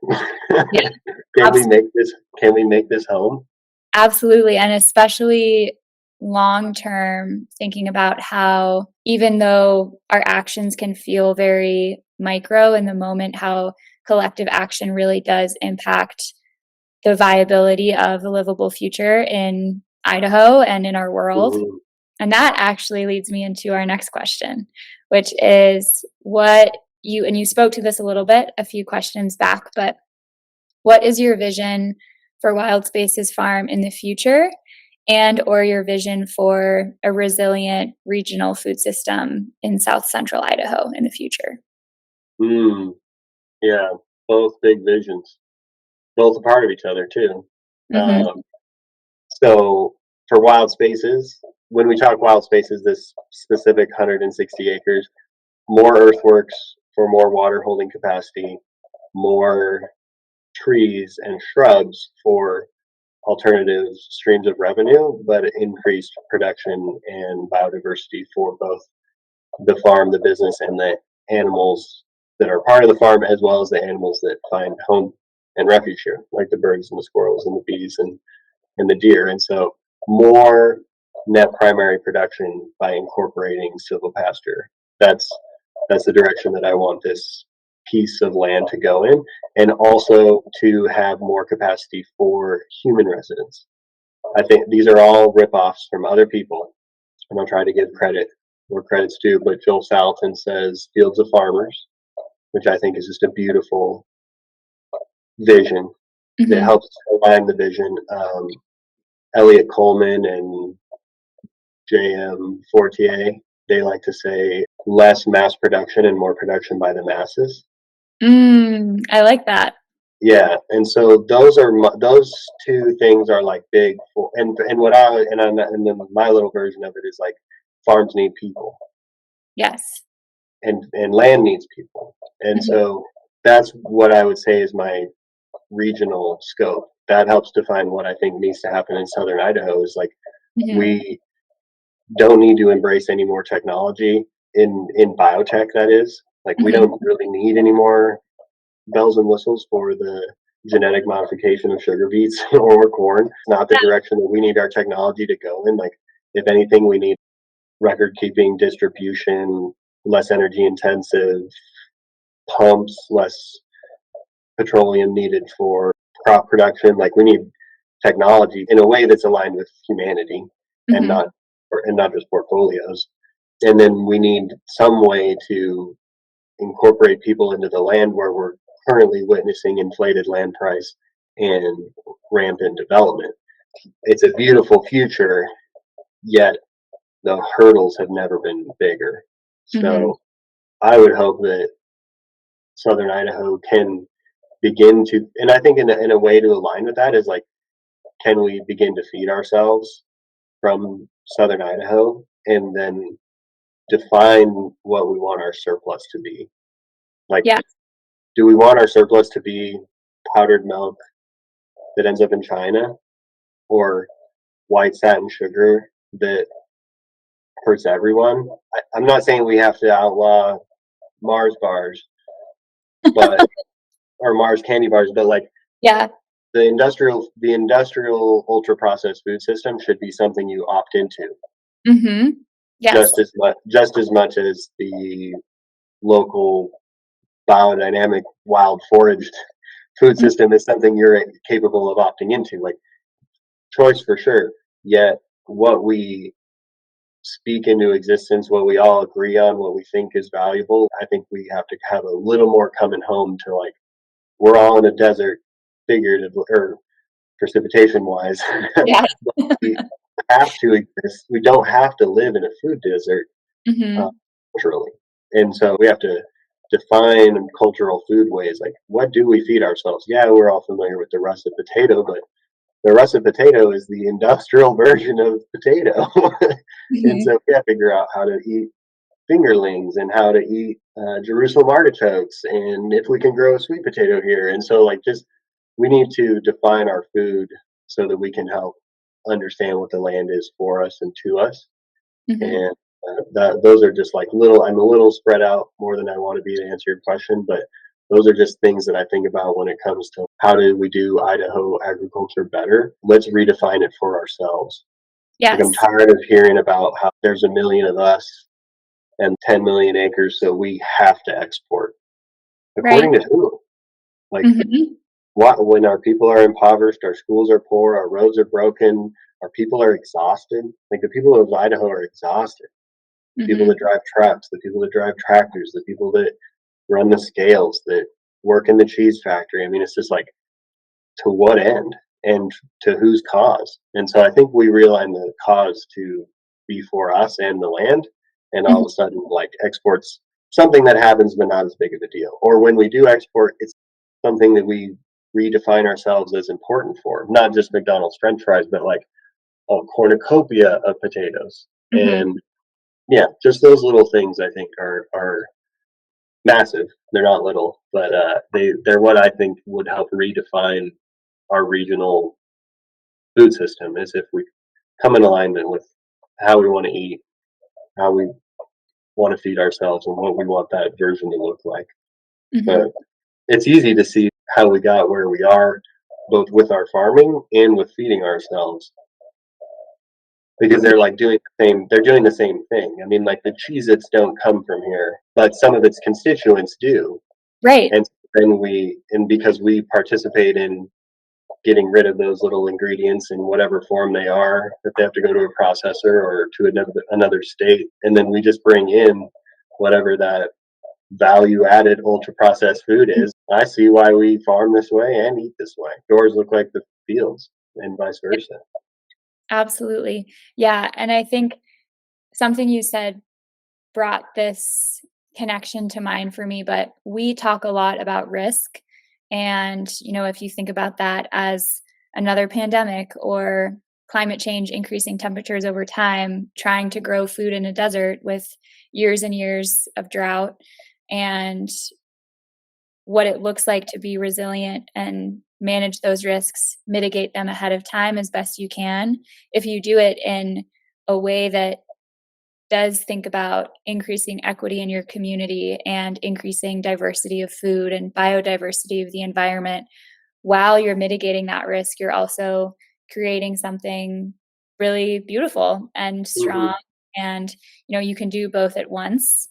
Yeah, can we abs make this can we make this home? absolutely, and especially long term, thinking about how even though our actions can feel very micro in the moment, how collective action really does impact the viability of a livable future in Idaho and in our world. Mhm. And that actually leads me into our next question, which is what you spoke to this a little bit a few questions back, but what is your vision for Wild Spaces Farm in the future and or your vision for a resilient regional food system in South Central Idaho in the future? Mm, yeah, both big visions, both a part of each other too. Mhm. Um, so for wild spaces, when we talk wild spaces, this specific 160 acres, more earthworks for more water holding capacity, more trees and shrubs for alternative streams of revenue, but increased production and biodiversity for both the farm, the business, and the animals that are part of the farm, as well as the animals that find home and refuge here, like the birds and the squirrels and the bees and the deer. And so more net primary production by incorporating silvopasture. That's that's the direction that I want this piece of land to go in, and also to have more capacity for human residents. I think these are all ripoffs from other people, and I'll try to give credit where credit's due. But Joel Salatin says "Fields of Farmers," which I think is just a beautiful vision that Hmm. helps align the vision. Elliot Coleman and J.M. Fortier, they like to say less mass production and more production by the masses. I like that. Yeah, and so those two things are like big for, and what I and then my little version of it is like farms need people Yes. and land needs people, and Hmm. so that's what I would say is my regional scope. That helps define what I think needs to happen in southern Idaho. Is like Hmm. we don't need to embrace any more technology in biotech. That is, like, we Hmm. don't really need any more bells and whistles for the genetic modification of sugar beets or corn. It's not the direction that we need our technology to go in. Like, if anything, we need record keeping, distribution, less energy intensive pumps, less petroleum needed for crop production. Like, we need technology in a way that's aligned with humanity and Hmm. not just portfolios. And then we need some way to incorporate people into the land where we're currently witnessing inflated land price and rampant development. It's a beautiful future, yet the hurdles have never been bigger. Hmm. So I would hope that southern Idaho can begin to, and I think in a way to align with that is like, can we begin to feed ourselves from southern Idaho and then define what we want our surplus to be? Like, Yeah. do we want our surplus to be powdered milk that ends up in China, or white satin sugar that hurts everyone? I'm not saying we have to outlaw Mars bars, but or Mars candy bars, but like Yeah. the industrial ultra processed food system should be something you opt into Hmm. Yes. just as much as the local biodynamic wild foraged food system is something you're capable of opting into. Like, choice for sure. Yet what we speak into existence, what we all agree on, what we think is valuable, I think we have to have a little more coming home to, like, we're all in a desert, figuratively or precipitation wise. Yeah. We have to exist. We don't have to live in a food desert uh, Hmm. culturally. And so we have to define cultural food ways. Like, what do we feed ourselves? Yeah, we're all familiar with the russet potato, but the russet potato is the industrial version of potato. And Hmm. so we have to figure out how to eat fingerlings and how to eat Jerusalem artichokes, and if we can grow a sweet potato here. And so, like, just we need to define our food so that we can help understand what the land is for us and to us. Hmm. And those are just like little. I'm a little spread out more than I want to be to answer your question, but those are just things that I think about when it comes to how do we do Idaho agriculture better. Let's redefine it for ourselves. Like, I'm Yes. tired of hearing about how there's a million of us and 10 million acres, so we have to export. Right. According to who? Like, Hmm. what? When our people are impoverished, our schools are poor, our roads are broken, our people are exhausted. Like, the people of Idaho are exhausted. The people Hmm. that drive trucks, the people that drive tractors, the people that run the scales, that work in the cheese factory. I mean, it's just like, to what end and to whose cause? And so I think we realign the cause to be for us and the land, and all Hmm. of a sudden, like, exports something that happens but not as big of a deal. Or when we do export, it's something that we redefine ourselves as important for, not just McDonald's French fries, but like a cornucopia of potatoes. Hmm. And yeah, just those little things I think are massive. They're not little, but they're what I think would help redefine our regional food system. Is if we come in alignment with how we want to eat, how we want to feed ourselves, and what we want that version to look like. Hmm. But it's easy to see how we got where we are, both with our farming and with feeding ourselves, because they're like doing the same. They're doing the same thing. I mean, like the Cheez-Its don't come from here, but some of its constituents do. Right. And then because we participate in getting rid of those little ingredients in whatever form they are, if they have to go to a processor or to another state, and then we just bring in whatever that value added ultra processed food is. I see why we farm this way and eat this way. Doors look like the fields and vice versa. Absolutely. Yeah. And I think something you said brought this connection to mind for me, but we talk a lot about risk. And, if you think about that as another pandemic or climate change, increasing temperatures over time, trying to grow food in a desert with years and years of drought, and what it looks like to be resilient and manage those risks, mitigate them ahead of time as best you can. If you do it in a way that does think about increasing equity in your community and increasing diversity of food and biodiversity of the environment, while you're mitigating that risk, you're also creating something really beautiful and Hmm. strong. And, you can do both at once.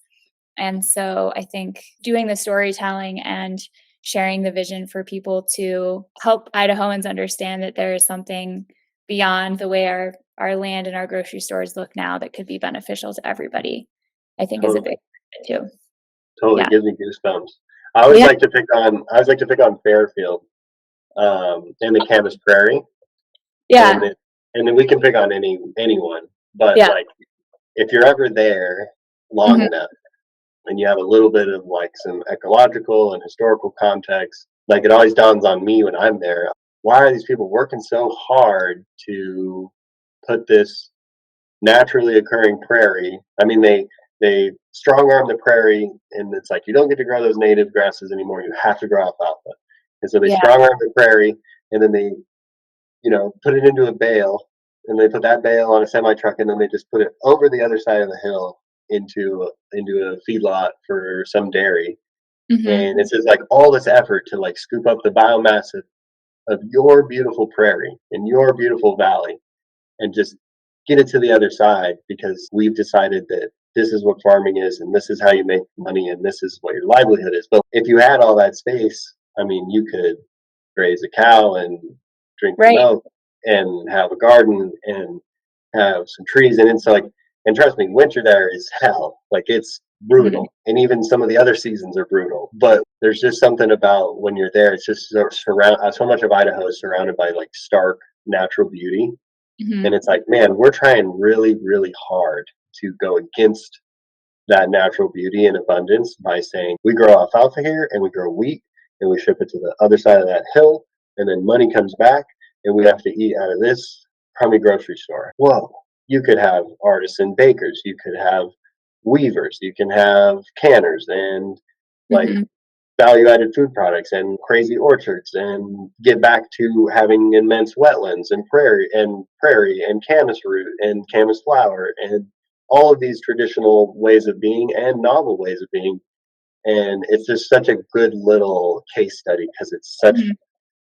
And so I think doing the storytelling and sharing the vision for people to help Idahoans understand that there is something beyond the way our land and our grocery stores look now that could be beneficial to everybody, I think is a Totally, big part too. totally Yeah. gives me goosebumps. I always Yeah. like to pick on. I always like to pick on Fairfield and the Camas Prairie, and Yeah. then we can pick on anyone. But Yeah. like, if you're ever there long Mhm. enough, and you have a little bit of like some ecological and historical context, like it always dawns on me when I'm there. Why are these people working so hard to put this naturally occurring prairie? I mean, they strong arm the prairie, and it's like you don't get to grow those native grasses anymore. You have to grow alfalfa, and so they Yeah. strong arm the prairie, and then they put it into a bale, and they put that bale on a semi truck, and then they just put it over the other side of the hill into a feedlot for some dairy. Mhm. And it's just like all this effort to like scoop up the biomass of your beautiful prairie and your beautiful valley and just get it to the other side because we've decided that this is what farming is and this is how you make money and this is what your livelihood is. But if you had all that space, I mean, you could raise a cow and drink the Right. milk and have a garden and have some trees in it. So like, and trust me, winter there is hell. Like it's Mhm. brutal, and even some of the other seasons are brutal. But there's just something about when you're there. It's just so much of Idaho is surrounded by like stark natural beauty, and Mhm. it's like, man, we're trying really, really hard to go against that natural beauty and abundance by saying we grow alfalfa here and we grow wheat and we ship it to the other side of that hill and then money comes back and we have to eat out of this crummy grocery store. Whoa, you could have artisan bakers, you could have weavers, you can have canners and like Mhm. value added food products and crazy orchards and get back to having immense wetlands and prairie and camas root and camas flower and all of these traditional ways of being and novel ways of being. And it's just such a good little case study because Mhm.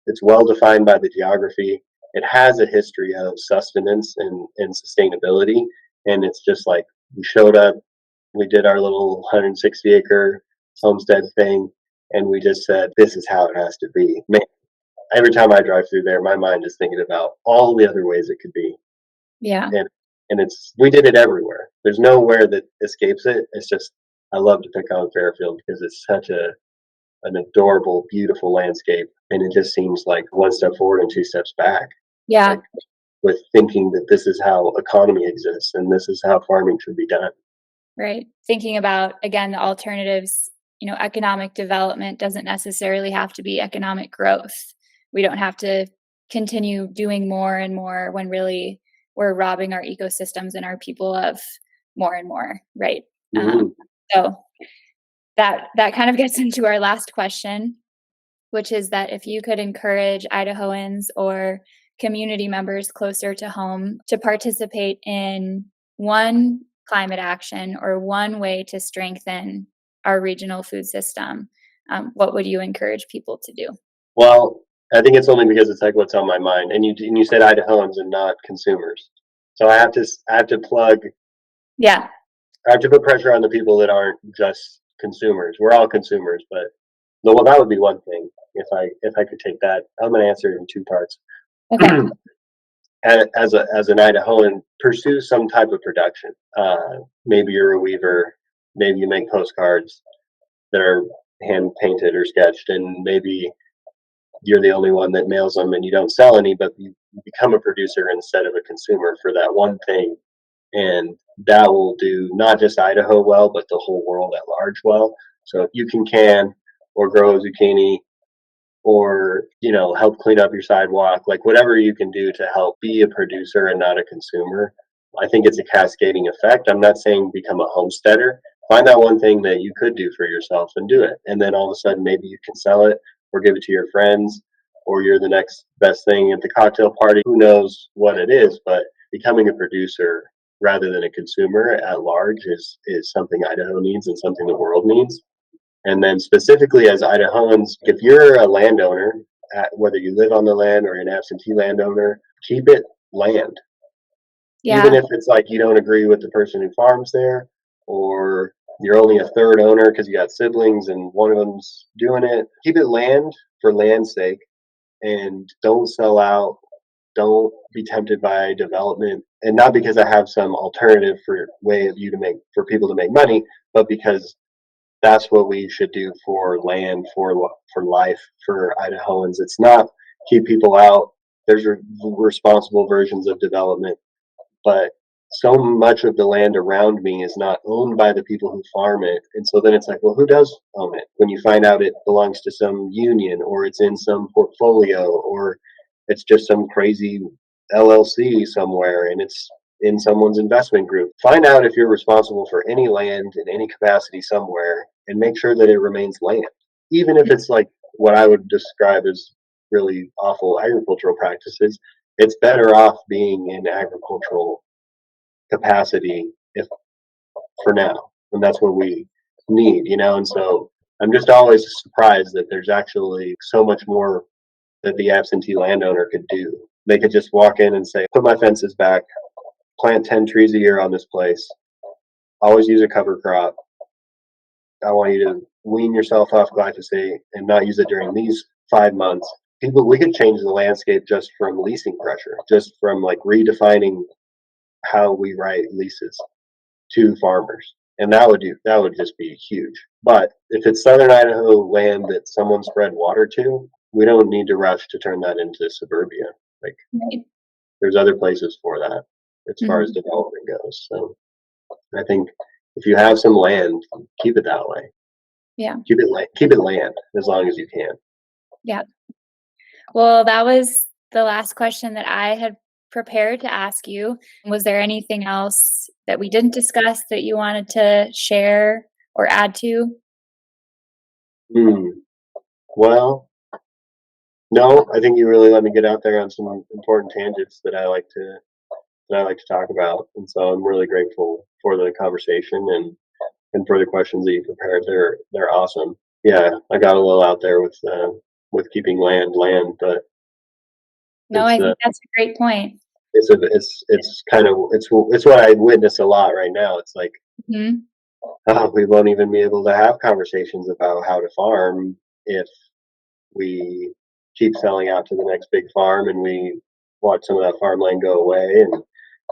it's well defined by the geography. It has a history of sustenance and sustainability. And it's just like we showed up, we did our little 160-acre homestead thing, and we just said, this is how it has to be. Man, every time I drive through there, my mind is thinking about all the other ways it could be. Yeah. And we did it everywhere. There's nowhere that escapes it. It's just I love to pick on Fairfield because it's such an adorable, beautiful landscape, and it just seems like one step forward and two steps back. Yeah. Like with thinking that this is how economy exists and this is how farming should be done. Right. Thinking about, again, the alternatives, economic development doesn't necessarily have to be economic growth. We don't have to continue doing more and more when really we're robbing our ecosystems and our people of more and more. Right. Um, Mhm. so that kind of gets into our last question, which is that if you could encourage Idahoans or community members closer to home to participate in one climate action or one way to strengthen our regional food system, what would you encourage people to do? Well, I think it's only because it's like what's on my mind, and you said Idahoans and not consumers, so I have to plug. Yeah. I have to put pressure on the people that aren't just consumers. We're all consumers, but well, that would be one thing. If I could take that, I'm going to answer it in two parts. Okay. As an Idahoan, pursue some type of production. Maybe you're a weaver. Maybe you make postcards that are hand painted or sketched, and maybe you're the only one that mails them, and you don't sell any, but you become a producer instead of a consumer for that one thing, and that will do not just Idaho well, but the whole world at large well. So if you can or grow a zucchini or help clean up your sidewalk, like whatever you can do to help be a producer and not a consumer, I think it's a cascading effect. I'm not saying become a homesteader. Find that one thing that you could do for yourself and do it, and then all of a sudden maybe you can sell it or give it to your friends, or you're the next best thing at the cocktail party. Who knows what it is, but becoming a producer rather than a consumer at large is something Idaho needs and something the world needs. And then specifically as Idahoans, if you're a landowner, whether you live on the land or an absentee landowner, keep it land. Even Yeah. if it's like you don't agree with the person who farms there, or you're only a third owner because you got siblings and one of them's doing it, keep it land for land's sake, and don't sell out. Don't be tempted by development, and not because I have some alternative for way of you to make for people to make money, but because that's what we should do for land, for life, for Idahoans. It's not keep people out. There's responsible versions of development, but so much of the land around me is not owned by the people who farm it. And so then it's like, well, who does own it? When you find out it belongs to some union, or it's in some portfolio, or it's just some crazy LLC somewhere and it's in someone's investment group. Find out if you're responsible for any land in any capacity somewhere and make sure that it remains land. Even if it's like what I would describe as really awful agricultural practices, it's better off being in agricultural capacity if for now. And that's what we need. And so I'm just always surprised that there's actually so much more that the absentee landowner could do. They could just walk in and say, put my fences back, plant 10 trees a year on this place, always use a cover crop. I want you to wean yourself off glyphosate and not use it during these 5 months. We could change the landscape just from leasing pressure, just from like redefining how we write leases to farmers. And that would just be huge. But if it's southern Idaho land that someone spread water to, we don't need to rush to turn that into suburbia. Like Right. there's other places for that as far as Mhm. development goes. So I think if you have some land, keep it that way. Yeah. Keep it land as long as you can. Yeah. Well, that was the last question that I had prepared to ask you. Was there anything else that we didn't discuss that you wanted to share or add to? Hmm. Well, no, I think you really let me get out there on some important tangents that I like to talk about, and so I'm really grateful for the conversation and for the questions that you prepared. They're awesome. Yeah, I got a little out there with keeping land, but No, it's I think that's a great point. it's kind of it's what I witness a lot right now. It's like Mhm. we won't even be able to have conversations about how to farm if we keep selling out to the next big farm and we watch some of that farmland go away, and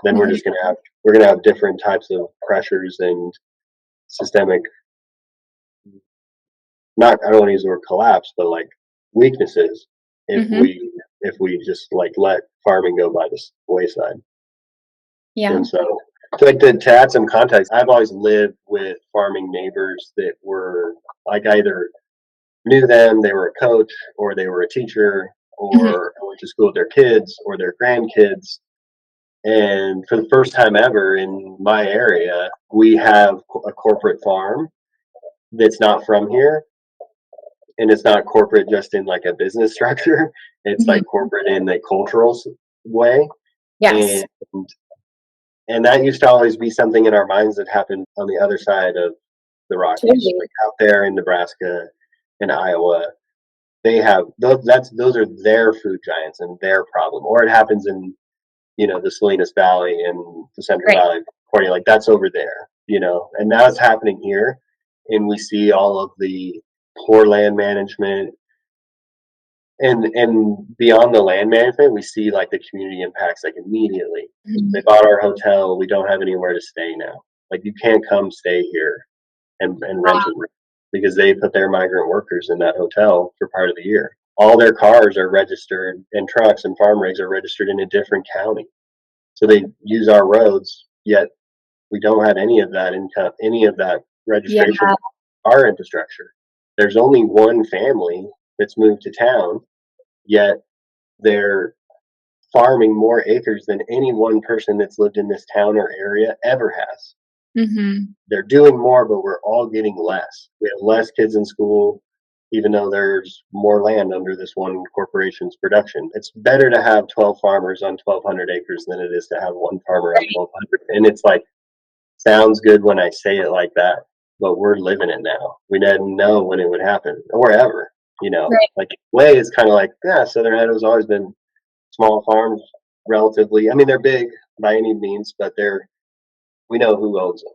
then Mhm. we're gonna have different types of pressures and systemic, not I don't want to use the word collapse, but like weaknesses Mhm. if we just like let farming go by the wayside. Yeah. And so to add some context, I've always lived with farming neighbors that were like either knew them, they were a coach, or they were a teacher, Mhm. or I went to school with their kids or their grandkids. And for the first time ever in my area, we have a corporate farm that's not from here, and it's not corporate just in like a business structure. It's Mhm. like corporate in a cultural way, Yes, and that used to always be something in our minds that happened on the other side of the Rockies, totally. like out there in Nebraska and Iowa. They have those are their food giants and their problem, or it happens in the Salinas Valley and the Central Right. Valley of California, like that's over there, and now it's happening here, and we see all of the poor land management, and beyond the land management, we see like the community impacts like immediately. They Mhm. bought our hotel. We don't have anywhere to stay now. Like you can't come stay here and rent a Wow. room because they put their migrant workers in that hotel for part of the year. All their cars are registered, and trucks and farm rigs are registered in a different county. So they use our roads, yet we don't have any of that income, any of that Yeah, registration, our infrastructure. There's only one family that's moved to town, yet they're farming more acres than any one person that's lived in this town or area ever has. mhm. They're doing more, but we're all getting less. We have less kids in school, even though there's more land under this one corporation's production. It's better to have 12 farmers on 1,200 acres than it is to have one farmer on Right, 1,200. And it's like, sounds good when I say it like that, but we're living it now. We didn't know when it would happen or ever, right, like way is kind of like, yeah, Southern Idaho's always been small farms relatively. I mean, they're big by any means, but we know who owns them.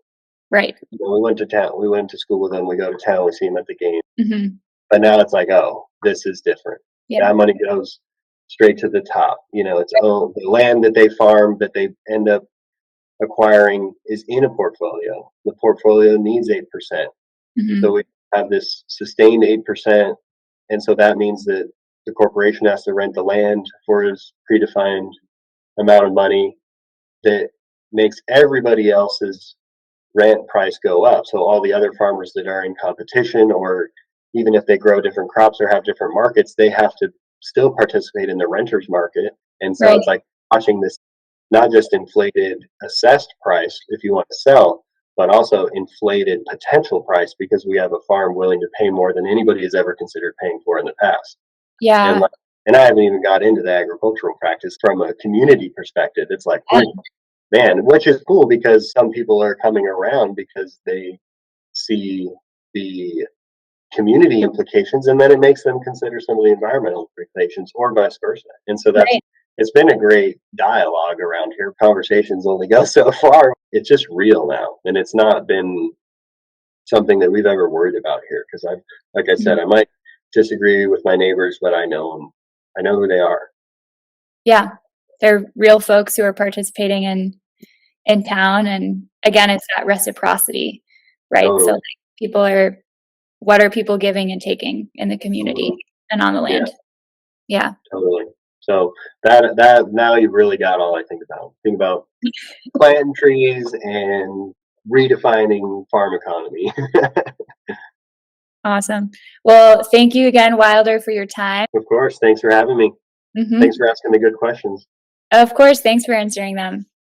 right. We went to town. We went to school with them. We go to town. We see them at the game. Mhm. But now it's like, oh, this is different. Yeah, That money goes straight to the top. It's the land that they farm that they end up acquiring is in a portfolio. The portfolio needs 8%. So mhm. we have this sustained 8%, and so that means that the corporation has to rent the land for its predefined amount of money that makes everybody else's rent price go up. So all the other farmers that are in competition, or even if they grow different crops or have different markets, they have to still participate in the renters market. And so Right. it's like watching this not just inflated assessed price if you want to sell, but also inflated potential price because we have a farm willing to pay more than anybody has ever considered paying for in the past. And Yeah. like, and I haven't even got into the agricultural practice from a community perspective. It's like, man, which is cool because some people are coming around because they see the community implications, and then it makes them consider some of the environmental implications or vice versa. And so Right. it's been a great dialogue around here. Conversations only go so far. It's just real now, and it's not been something that we've ever worried about here because like I Mhm. said, I might disagree with my neighbors, but I know them. I know who they are. Yeah. They're real folks who are participating in town, and again, it's that reciprocity, right? So, Totally. like, people are what are people giving and taking in the community Hmm. and on the Yeah, land? Yeah. totally. So that now you've really got all I think about. Think about planting trees and redefining farm economy. Awesome. Well, thank you again, Wilder, for your time. Of course. Thanks for having me. Thanks Mhm. for asking the good questions. Of course, thanks for answering them.